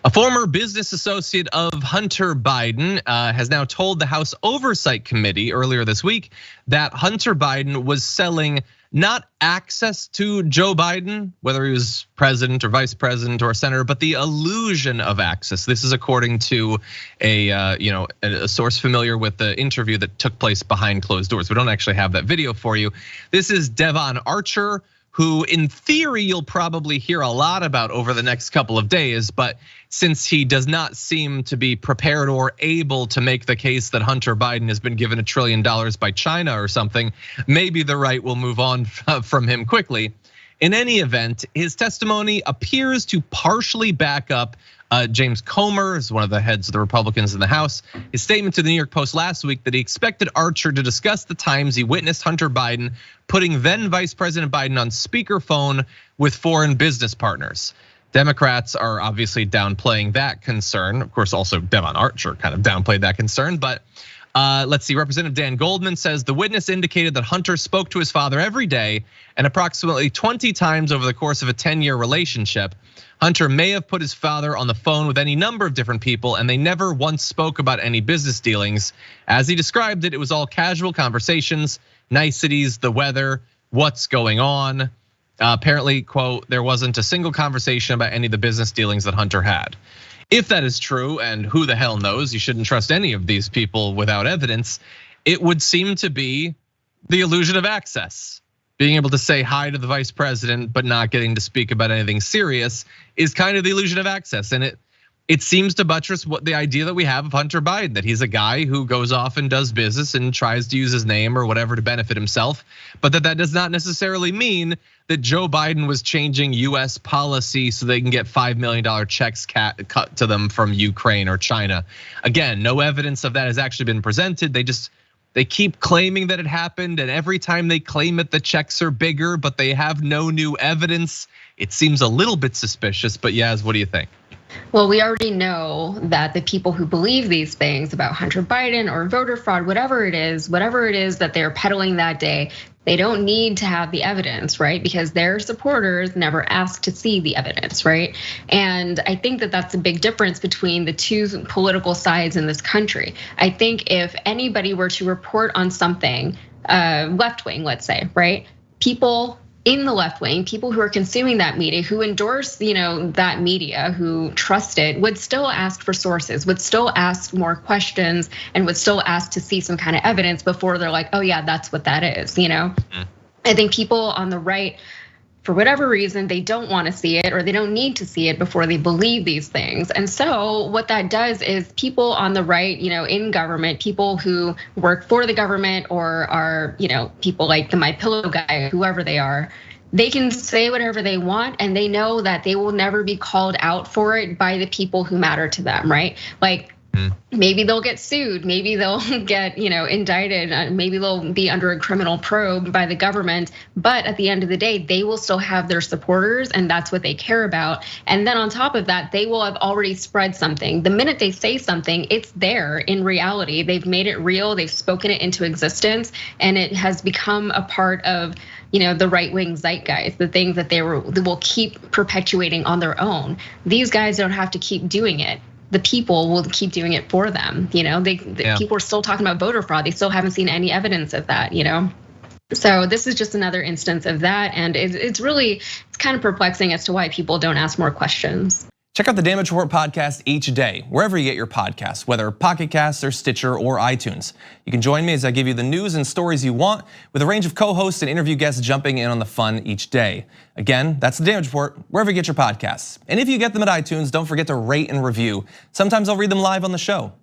A former business associate of Hunter Biden has now told the House Oversight Committee earlier this week that Hunter Biden was selling not access to Joe Biden, whether he was president or vice president or a senator, but the illusion of access. This is according to a source familiar with the interview that took place behind closed doors. We don't actually have that video for you. This is Devon Archer, who in theory you'll probably hear a lot about over the next couple of days, but since he does not seem to be prepared or able to make the case that Hunter Biden has been given $1 trillion by China or something, maybe the right will move on from him quickly. In any event, his testimony appears to partially back up James Comer, is one of the heads of the Republicans in the House. His statement to the New York Post last week that he expected Archer to discuss the times he witnessed Hunter Biden putting then Vice President Biden on speakerphone with foreign business partners. Democrats are obviously downplaying that concern. Of course, also Devon Archer kind of downplayed that concern, but let's see, Representative Dan Goldman says the witness indicated that Hunter spoke to his father every day and approximately 20 times over the course of a 10-year relationship. Hunter may have put his father on the phone with any number of different people and they never once spoke about any business dealings. As he described it, it was all casual conversations, niceties, the weather, what's going on. Apparently, quote, there wasn't a single conversation about any of the business dealings that Hunter had. If that is true, and who the hell knows, you shouldn't trust any of these people without evidence, it would seem to be the illusion of access. Being able to say hi to the vice president, but not getting to speak about anything serious is kind of the illusion of access. And it seems to buttress what the idea that we have of Hunter Biden, that he's a guy who goes off and does business and tries to use his name or whatever to benefit himself, but that does not necessarily mean that Joe Biden was changing US policy so they can get $5 million checks cut to them from Ukraine or China. Again, no evidence of that has actually been presented. They keep claiming that it happened, and every time they claim it, the checks are bigger, but they have no new evidence. It seems a little bit suspicious, but Yaz, what do you think? Well, we already know that the people who believe these things about Hunter Biden or voter fraud, whatever it is that they're peddling that day, they don't need to have the evidence, right? Because their supporters never asked to see the evidence, right? And I think that that's a big difference between the two political sides in this country. I think if anybody were to report on something, left wing, let's say, right? People in the left wing, people who are consuming that media, who endorse, that media, who trust it, would still ask for sources, would still ask more questions, and would still ask to see some kind of evidence before they're like, oh yeah, that's what that is, I think people on the right, for whatever reason, they don't want to see it or they don't need to see it before they believe these things. And so what that does is people on the right, in government, people who work for the government or are, people like the My Pillow guy, whoever they are, they can say whatever they want and they know that they will never be called out for it by the people who matter to them, right? Like, maybe they'll get sued, maybe they'll get, indicted, maybe they'll be under a criminal probe by the government. But at the end of the day, they will still have their supporters and that's what they care about. And then on top of that, they will have already spread something. The minute they say something, it's there in reality. They've made it real, they've spoken it into existence, and it has become a part of the right-wing zeitgeist, the things that they will keep perpetuating on their own. These guys don't have to keep doing it. The people will keep doing it for them. People are still talking about voter fraud. They still haven't seen any evidence of that, So this is just another instance of that. And it's kind of perplexing as to why people don't ask more questions. Check out the Damage Report podcast each day, wherever you get your podcasts, whether Pocket Casts or Stitcher or iTunes. You can join me as I give you the news and stories you want with a range of co-hosts and interview guests jumping in on the fun each day. Again, that's the Damage Report, wherever you get your podcasts. And if you get them at iTunes, don't forget to rate and review. Sometimes I'll read them live on the show.